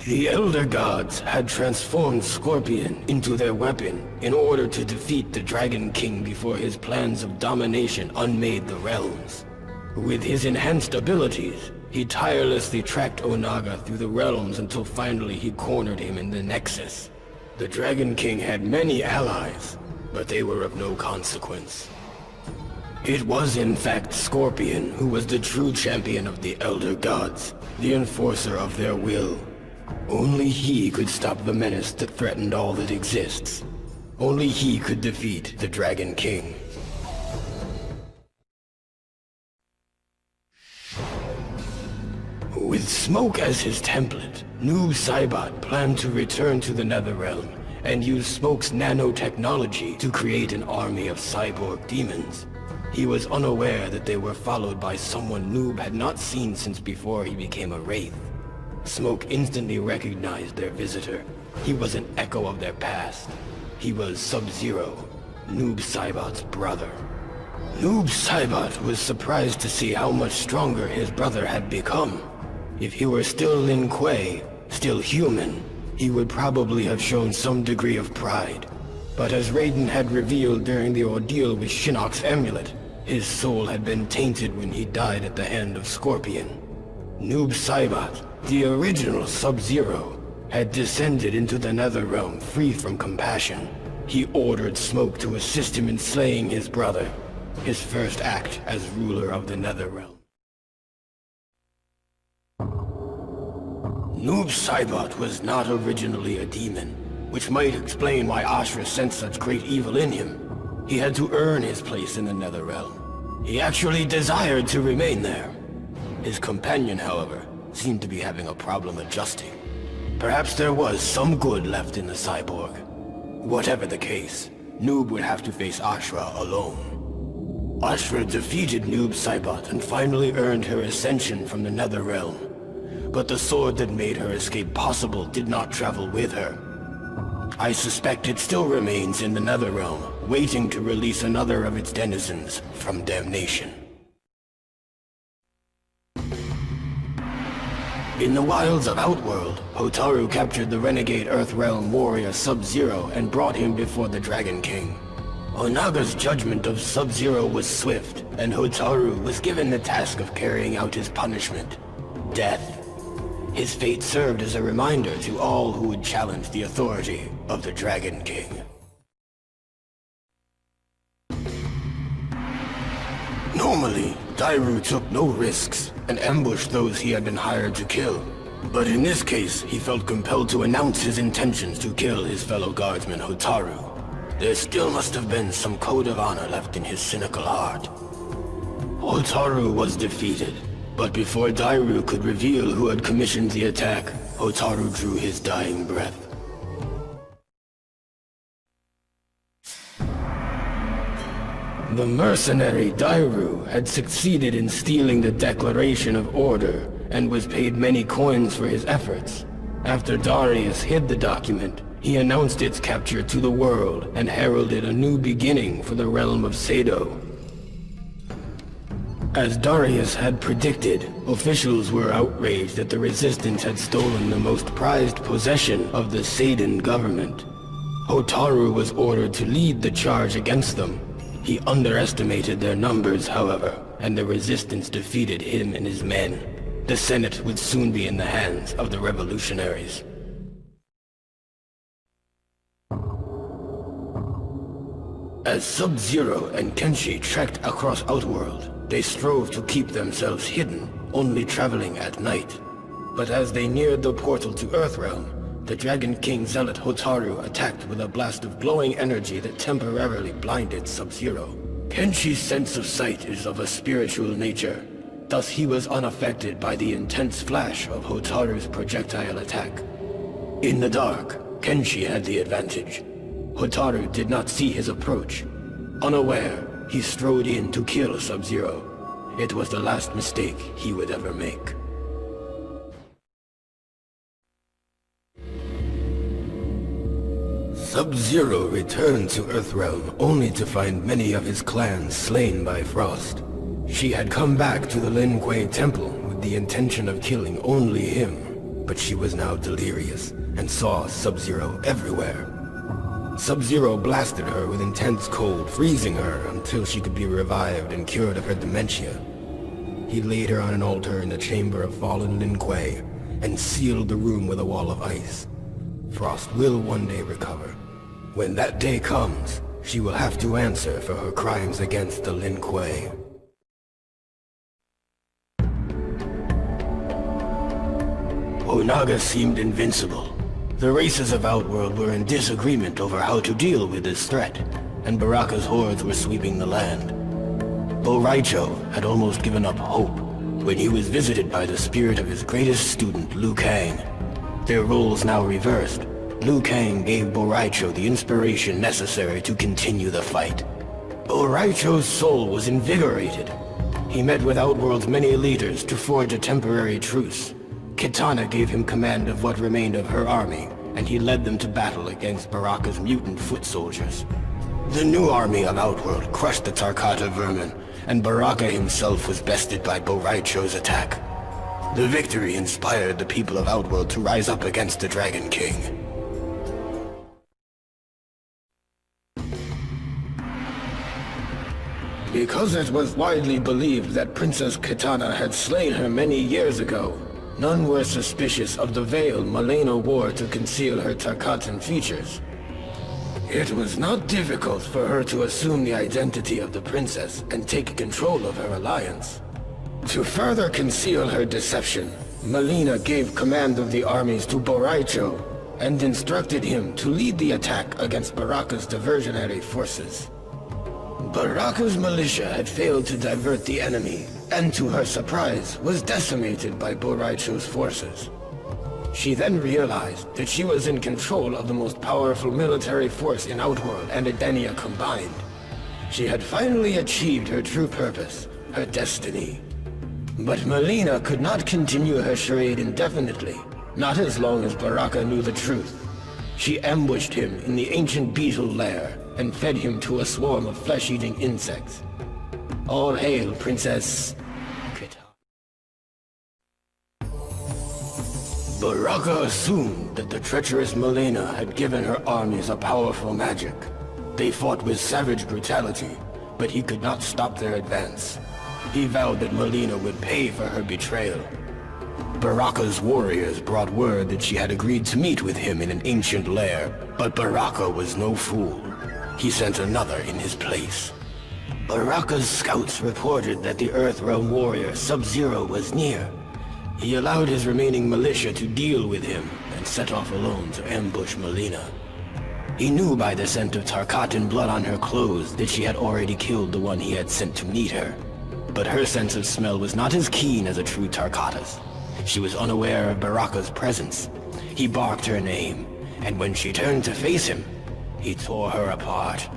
The Elder Gods had transformed Scorpion into their weapon in order to defeat the Dragon King before his plans of domination unmade the realms. With his enhanced abilities, he tirelessly tracked Onaga through the realms until finally he cornered him in the Nexus. The Dragon King had many allies, but they were of no consequence. It was in fact Scorpion who was the true champion of the Elder Gods, the enforcer of their will. Only he could stop the menace that threatened all that exists. Only he could defeat the Dragon King. With Smoke as his template, Noob Saibot planned to return to the Netherrealm and use Smoke's nanotechnology to create an army of cyborg demons. He was unaware that they were followed by someone Noob had not seen since before he became a Wraith. Smoke instantly recognized their visitor. He was an echo of their past. He was Sub-Zero, Noob Saibot's brother. Noob Saibot was surprised to see how much stronger his brother had become. If he were still Lin Kuei, still human, he would probably have shown some degree of pride. But as Raiden had revealed during the ordeal with Shinnok's amulet, his soul had been tainted when he died at the hand of Scorpion. Noob Saibot, the original Sub-Zero, had descended into the Netherrealm free from compassion. He ordered Smoke to assist him in slaying his brother, his first act as ruler of the Netherrealm. Noob Saibot was not originally a demon, which might explain why Ashra sensed such great evil in him. He had to earn his place in the Netherrealm. He actually desired to remain there. His companion, however, seemed to be having a problem adjusting. Perhaps there was some good left in the cyborg. Whatever the case, Noob would have to face Ashra alone. Ashra defeated Noob Saibot and finally earned her ascension from the Netherrealm. But the sword that made her escape possible did not travel with her. I suspect it still remains in the Netherrealm, waiting to release another of its denizens from damnation. In the wilds of Outworld, Hotaru captured the renegade Earthrealm warrior Sub-Zero and brought him before the Dragon King. Onaga's judgment of Sub-Zero was swift, and Hotaru was given the task of carrying out his punishment, death. His fate served as a reminder to all who would challenge the authority of the Dragon King. Normally, Dairu took no risks and ambushed those he had been hired to kill. But in this case, he felt compelled to announce his intentions to kill his fellow guardsman Hotaru. There still must have been some code of honor left in his cynical heart. Hotaru was defeated, but before Dairu could reveal who had commissioned the attack, Hotaru drew his dying breath. The mercenary Dairu had succeeded in stealing the Declaration of Order and was paid many coins for his efforts. After Darius hid the document, he announced its capture to the world and heralded a new beginning for the realm of Sado. As Darius had predicted, officials were outraged that the Resistance had stolen the most prized possession of the Seidan government. Hotaru was ordered to lead the charge against them. He underestimated their numbers, however, and the Resistance defeated him and his men. The Senate would soon be in the hands of the revolutionaries. As Sub-Zero and Kenshi trekked across Outworld, they strove to keep themselves hidden, only traveling at night. But as they neared the portal to Earthrealm, the Dragon King Zealot Hotaru attacked with a blast of glowing energy that temporarily blinded Sub-Zero. Kenshi's sense of sight is of a spiritual nature, thus he was unaffected by the intense flash of Hotaru's projectile attack. In the dark, Kenshi had the advantage. Hotaru did not see his approach. Unaware, he strode in to kill Sub-Zero. It was the last mistake he would ever make. Sub-Zero returned to Earthrealm only to find many of his clan slain by Frost. She had come back to the Lin Kuei Temple with the intention of killing only him, but she was now delirious and saw Sub-Zero everywhere. Sub-Zero blasted her with intense cold, freezing her until she could be revived and cured of her dementia. He laid her on an altar in the chamber of fallen Lin Kuei and sealed the room with a wall of ice. Frost will one day recover. When that day comes, she will have to answer for her crimes against the Lin Kuei. Onaga seemed invincible. The races of Outworld were in disagreement over how to deal with this threat, and Baraka's hordes were sweeping the land. Boraicho had almost given up hope when he was visited by the spirit of his greatest student, Liu Kang. Their roles now reversed. Liu Kang gave Boraicho the inspiration necessary to continue the fight. Boraicho's soul was invigorated. He met with Outworld's many leaders to forge a temporary truce. Kitana gave him command of what remained of her army, and he led them to battle against Baraka's mutant foot soldiers. The new army of Outworld crushed the Tarkata vermin, and Baraka himself was bested by Boraicho's attack. The victory inspired the people of Outworld to rise up against the Dragon King. Because it was widely believed that Princess Kitana had slain her many years ago, none were suspicious of the veil Malena wore to conceal her Tarkatan features. It was not difficult for her to assume the identity of the princess and take control of her alliance. To further conceal her deception, Malena gave command of the armies to Boraicho and instructed him to lead the attack against Baraka's diversionary forces. Baraka's militia had failed to divert the enemy, and to her surprise, was decimated by Boraicho's forces. She then realized that she was in control of the most powerful military force in Outworld and Edenia combined. She had finally achieved her true purpose, her destiny. But Malena could not continue her charade indefinitely, not as long as Baraka knew the truth. She ambushed him in the ancient beetle lair and fed him to a swarm of flesh-eating insects. All hail, Princess Kitana. Baraka assumed that the treacherous Malena had given her armies a powerful magic. They fought with savage brutality, but he could not stop their advance. He vowed that Malena would pay for her betrayal. Baraka's warriors brought word that she had agreed to meet with him in an ancient lair, but Baraka was no fool. He sent another in his place. Baraka's scouts reported that the Earthrealm warrior Sub-Zero was near. He allowed his remaining militia to deal with him and set off alone to ambush Malena. He knew by the scent of Tarkatan blood on her clothes that she had already killed the one he had sent to meet her. But her sense of smell was not as keen as a true Tarkata's. She was unaware of Baraka's presence. He barked her name, and when she turned to face him, he tore her apart.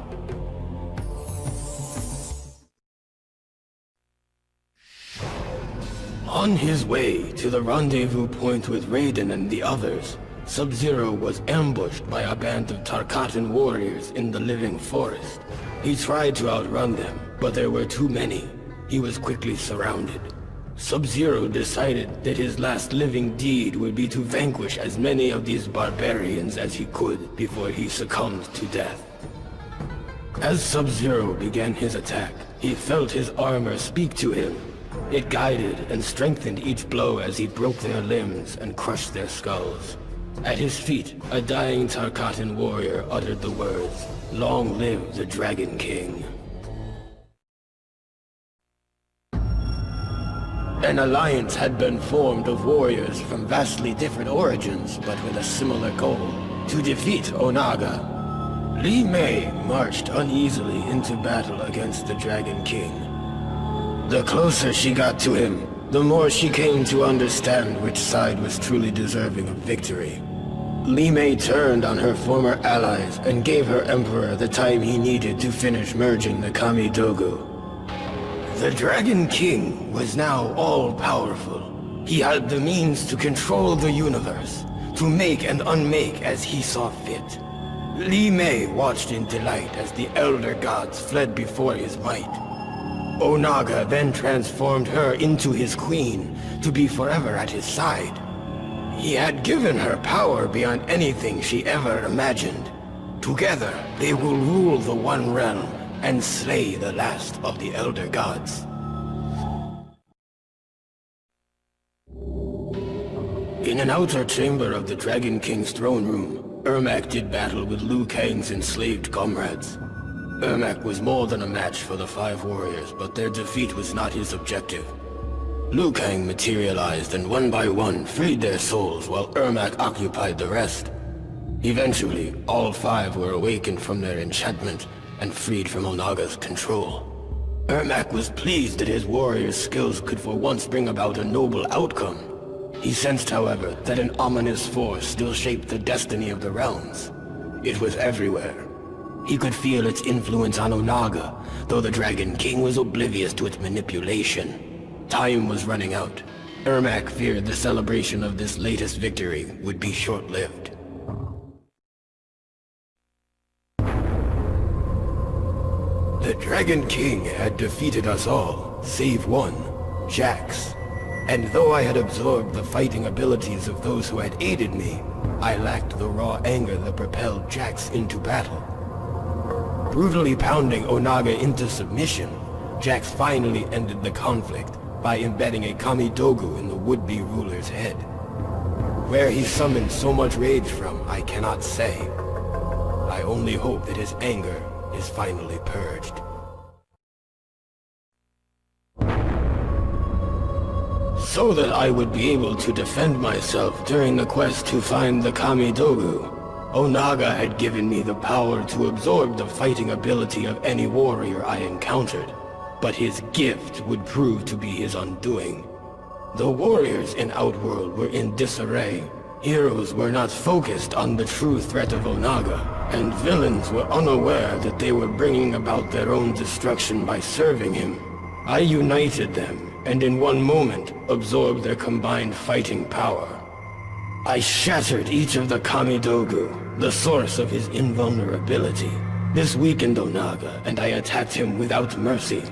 On his way to the rendezvous point with Raiden and the others, Sub-Zero was ambushed by a band of Tarkatan warriors in the living forest. He tried to outrun them, but there were too many. He was quickly surrounded. Sub-Zero decided that his last living deed would be to vanquish as many of these barbarians as he could before he succumbed to death. As Sub-Zero began his attack, he felt his armor speak to him. It guided and strengthened each blow as he broke their limbs and crushed their skulls. At his feet, a dying Tarkatan warrior uttered the words, "Long live the Dragon King." An alliance had been formed of warriors from vastly different origins, but with a similar goal, to defeat Onaga. Li Mei marched uneasily into battle against the Dragon King. The closer she got to him, the more she came to understand which side was truly deserving of victory. Li Mei turned on her former allies and gave her emperor the time he needed to finish merging the Kamidogu. The Dragon King was now all-powerful. He had the means to control the universe, to make and unmake as he saw fit. Li Mei watched in delight as the Elder Gods fled before his might. Onaga then transformed her into his queen, to be forever at his side. He had given her power beyond anything she ever imagined. Together, they will rule the One Realm and slay the last of the Elder Gods. In an outer chamber of the Dragon King's throne room, Ermac did battle with Liu Kang's enslaved comrades. Ermac was more than a match for the 5 warriors, but their defeat was not his objective. Liu Kang materialized and one by one freed their souls while Ermac occupied the rest. Eventually, all 5 were awakened from their enchantment and freed from Onaga's control. Ermac was pleased that his warrior's skills could for once bring about a noble outcome. He sensed, however, that an ominous force still shaped the destiny of the realms. It was everywhere. He could feel its influence on Onaga, though the Dragon King was oblivious to its manipulation. Time was running out. Ermac feared the celebration of this latest victory would be short-lived. The Dragon King had defeated us all, save one, Jax. And though I had absorbed the fighting abilities of those who had aided me, I lacked the raw anger that propelled Jax into battle. Brutally pounding Onaga into submission, Jax finally ended the conflict by embedding a Kamidogu in the would-be ruler's head. Where he summoned so much rage from, I cannot say. I only hope that his anger is finally purged. So that I would be able to defend myself during the quest to find the Kamidogu, Onaga had given me the power to absorb the fighting ability of any warrior I encountered. But his gift would prove to be his undoing. The warriors in Outworld were in disarray. Heroes were not focused on the true threat of Onaga, and villains were unaware that they were bringing about their own destruction by serving him. I united them, and in one moment absorbed their combined fighting power. I shattered each of the Kamidogu, the source of his invulnerability. This weakened Onaga, and I attacked him without mercy.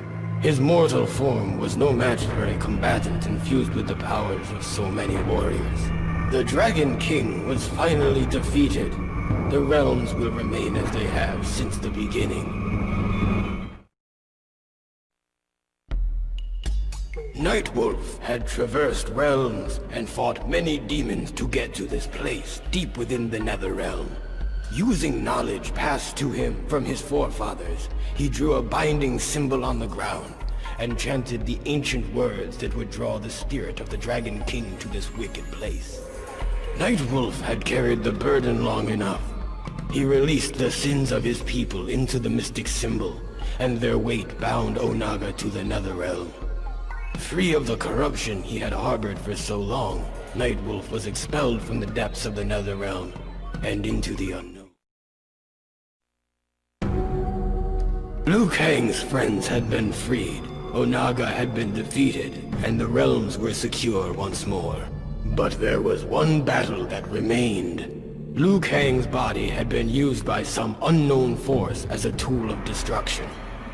His mortal form was no match for a combatant infused with the powers of so many warriors. The Dragon King was finally defeated. The realms will remain as they have since the beginning. Nightwolf had traversed realms and fought many demons to get to this place, deep within the Netherrealm. Using knowledge passed to him from his forefathers, he drew a binding symbol on the ground and chanted the ancient words that would draw the spirit of the Dragon King to this wicked place. Nightwolf had carried the burden long enough. He released the sins of his people into the mystic symbol, and their weight bound Onaga to the Netherrealm. Free of the corruption he had harbored for so long, Nightwolf was expelled from the depths of the Netherrealm and into the unknown. Liu Kang's friends had been freed, Onaga had been defeated, and the realms were secure once more. But there was one battle that remained. Liu Kang's body had been used by some unknown force as a tool of destruction.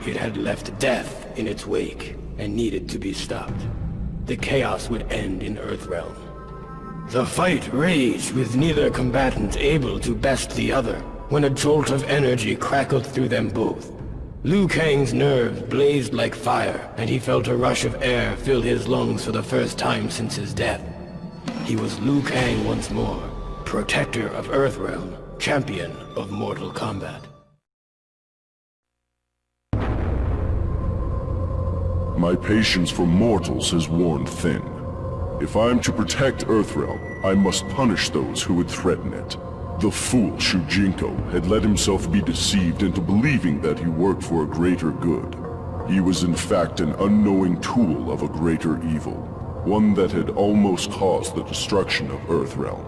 It had left death in its wake, and needed to be stopped. The chaos would end in Earthrealm. The fight raged with neither combatant able to best the other, when a jolt of energy crackled through them both. Liu Kang's nerves blazed like fire, and he felt a rush of air fill his lungs for the first time since his death. He was Liu Kang once more, protector of Earthrealm, champion of Mortal Kombat. My patience for mortals has worn thin. If I am to protect Earthrealm, I must punish those who would threaten it. The fool Shujinko had let himself be deceived into believing that he worked for a greater good. He was in fact an unknowing tool of a greater evil, one that had almost caused the destruction of Earthrealm.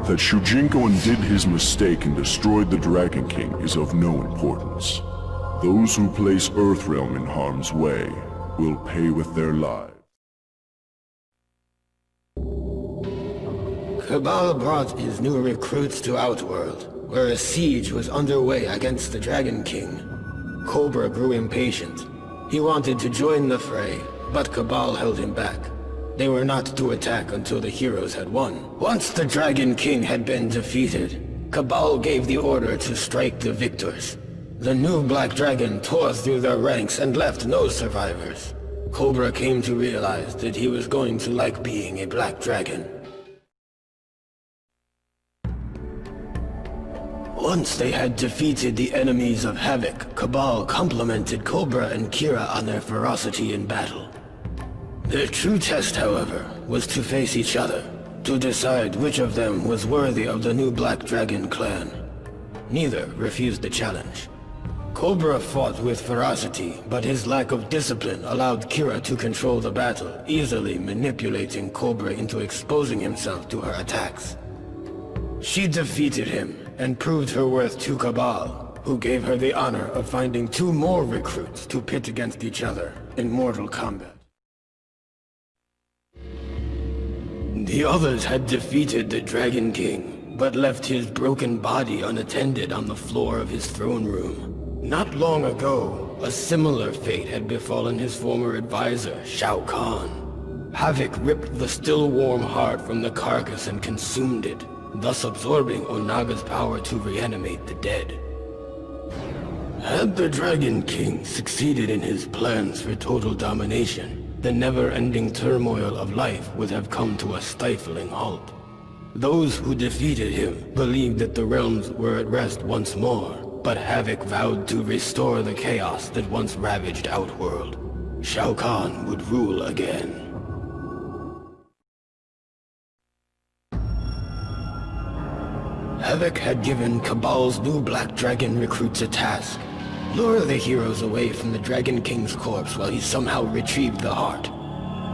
That Shujinko undid his mistake and destroyed the Dragon King is of no importance. Those who place Earthrealm in harm's way will pay with their lives. Cabal brought his new recruits to Outworld, where a siege was underway against the Dragon King. Cobra grew impatient. He wanted to join the fray, but Cabal held him back. They were not to attack until the heroes had won. Once the Dragon King had been defeated, Cabal gave the order to strike the victors. The new Black Dragon tore through their ranks and left no survivors. Cobra came to realize that he was going to like being a Black Dragon. Once they had defeated the enemies of Havoc, Cabal complimented Cobra and Kira on their ferocity in battle. Their true test, however, was to face each other, to decide which of them was worthy of the new Black Dragon clan. Neither refused the challenge. Cobra fought with ferocity, but his lack of discipline allowed Kira to control the battle, easily manipulating Cobra into exposing himself to her attacks. She defeated him and proved her worth to Cabal, who gave her the honor of finding 2 more recruits to pit against each other in mortal combat. The others had defeated the Dragon King, but left his broken body unattended on the floor of his throne room. Not long ago, a similar fate had befallen his former advisor, Shao Kahn. Havoc ripped the still warm heart from the carcass and consumed it, thus absorbing Onaga's power to reanimate the dead. Had the Dragon King succeeded in his plans for total domination, the never-ending turmoil of life would have come to a stifling halt. Those who defeated him believed that the realms were at rest once more, but Havoc vowed to restore the chaos that once ravaged Outworld. Shao Kahn would rule again. Havoc had given Cabal's new Black Dragon recruits a task. Lure the heroes away from the Dragon King's corpse while he somehow retrieved the heart.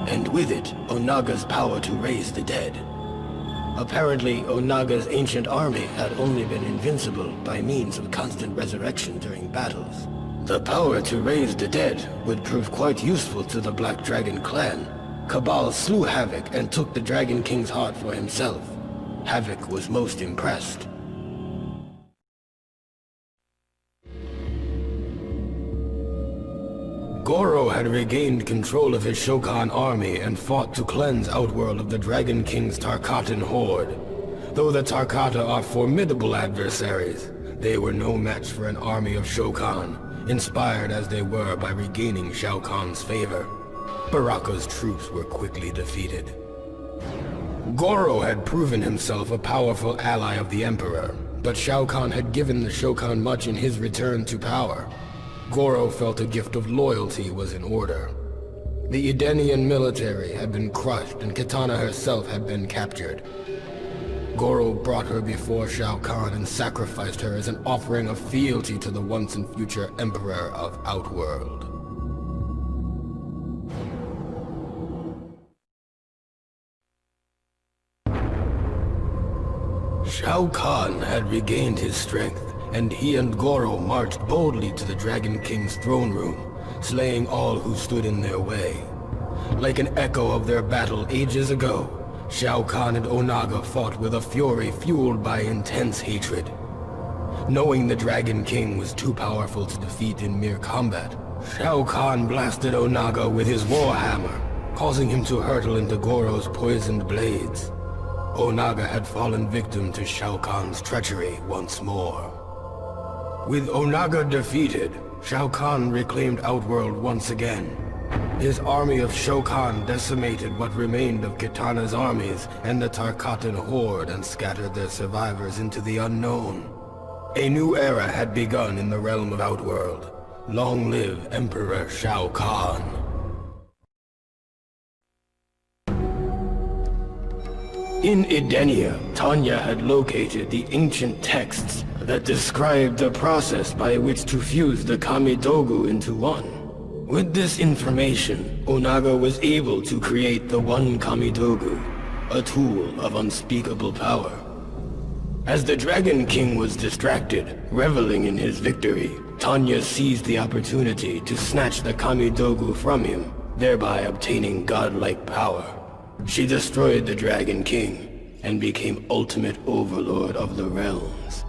And with it, Onaga's power to raise the dead. Apparently, Onaga's ancient army had only been invincible by means of constant resurrection during battles. The power to raise the dead would prove quite useful to the Black Dragon clan. Cabal slew Havoc and took the Dragon King's heart for himself. Havoc was most impressed. Goro had regained control of his Shokan army and fought to cleanse Outworld of the Dragon King's Tarkatan horde. Though the Tarkata are formidable adversaries, they were no match for an army of Shokan, inspired as they were by regaining Shao Kahn's favor. Baraka's troops were quickly defeated. Goro had proven himself a powerful ally of the Emperor, but Shao Kahn had given the Shokan much in his return to power. Goro felt a gift of loyalty was in order. The Edenian military had been crushed and Kitana herself had been captured. Goro brought her before Shao Kahn and sacrificed her as an offering of fealty to the once and future Emperor of Outworld. Shao Kahn had regained his strength, and he and Goro marched boldly to the Dragon King's throne room, slaying all who stood in their way. Like an echo of their battle ages ago, Shao Kahn and Onaga fought with a fury fueled by intense hatred. Knowing the Dragon King was too powerful to defeat in mere combat, Shao Kahn blasted Onaga with his warhammer, causing him to hurtle into Goro's poisoned blades. Onaga had fallen victim to Shao Kahn's treachery once more. With Onaga defeated, Shao Kahn reclaimed Outworld once again. His army of Shokan decimated what remained of Kitana's armies and the Tarkatan horde and scattered their survivors into the unknown. A new era had begun in the realm of Outworld. Long live Emperor Shao Kahn. In Edenia, Tanya had located the ancient texts that described the process by which to fuse the Kamidogu into one. With this information, Onaga was able to create the One Kamidogu, a tool of unspeakable power. As the Dragon King was distracted, reveling in his victory, Tanya seized the opportunity to snatch the Kamidogu from him, thereby obtaining godlike power. She destroyed the Dragon King and became ultimate overlord of the realms.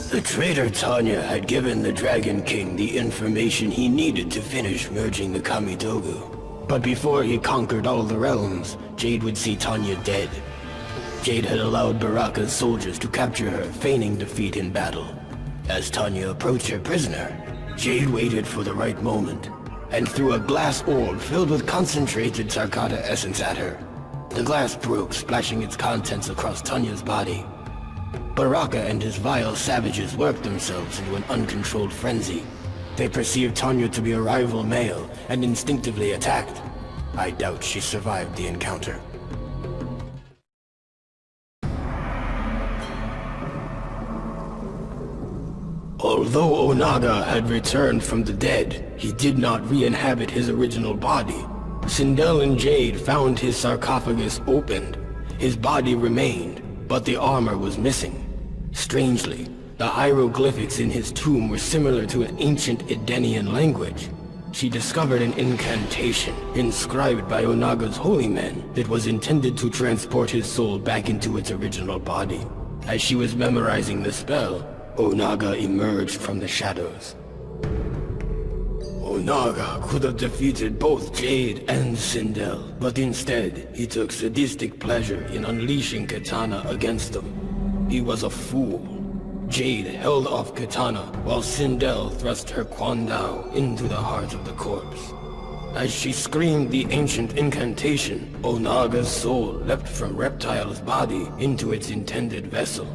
The traitor Tanya had given the Dragon King the information he needed to finish merging the Kamidogu. But before he conquered all the realms, Jade would see Tanya dead. Jade had allowed Baraka's soldiers to capture her, feigning defeat in battle. As Tanya approached her prisoner, Jade waited for the right moment, and threw a glass orb filled with concentrated Sarkata essence at her. The glass broke, splashing its contents across Tanya's body. Baraka and his vile savages worked themselves into an uncontrolled frenzy. They perceived Tanya to be a rival male, and instinctively attacked. I doubt she survived the encounter. Although Onaga had returned from the dead, he did not re-inhabit his original body. Sindel and Jade found his sarcophagus opened. His body remained, but the armor was missing. Strangely, the hieroglyphics in his tomb were similar to an ancient Edenian language. She discovered an incantation inscribed by Onaga's holy men that was intended to transport his soul back into its original body. As she was memorizing the spell, Onaga emerged from the shadows. Onaga could have defeated both Jade and Sindel, but instead he took sadistic pleasure in unleashing Katana against them. He was a fool. Jade held off Katana while Sindel thrust her Kwandao into the heart of the corpse. As she screamed the ancient incantation, Onaga's soul leapt from Reptile's body into its intended vessel.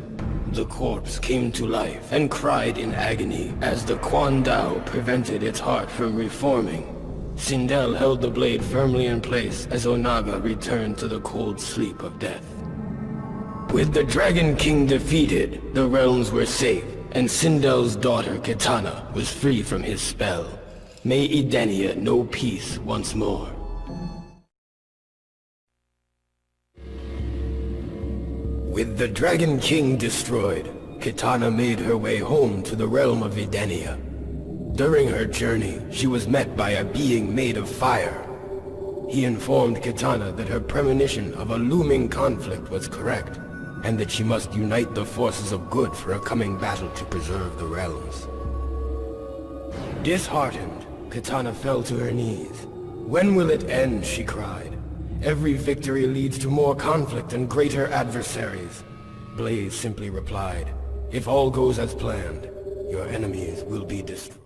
The corpse came to life and cried in agony as the Kwandao prevented its heart from reforming. Sindel held the blade firmly in place as Onaga returned to the cold sleep of death. With the Dragon King defeated, the realms were safe, and Sindel's daughter Katana was free from his spell. May Edenia know peace once more. With the Dragon King destroyed, Katana made her way home to the realm of Edenia. During her journey, she was met by a being made of fire. He informed Katana that her premonition of a looming conflict was correct, and that she must unite the forces of good for a coming battle to preserve the realms. Disheartened, Katana fell to her knees. "When will it end?" she cried. "Every victory leads to more conflict and greater adversaries." Blaze simply replied, "If all goes as planned, your enemies will be destroyed."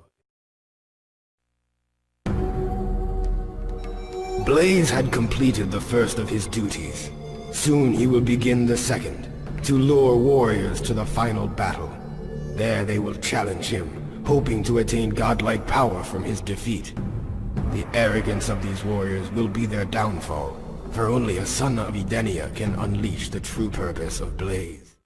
Blaze had completed the first of his duties. Soon he will begin the second, to lure warriors to the final battle. There they will challenge him, hoping to attain godlike power from his defeat. The arrogance of these warriors will be their downfall, for only a son of Edenia can unleash the true purpose of Blaze.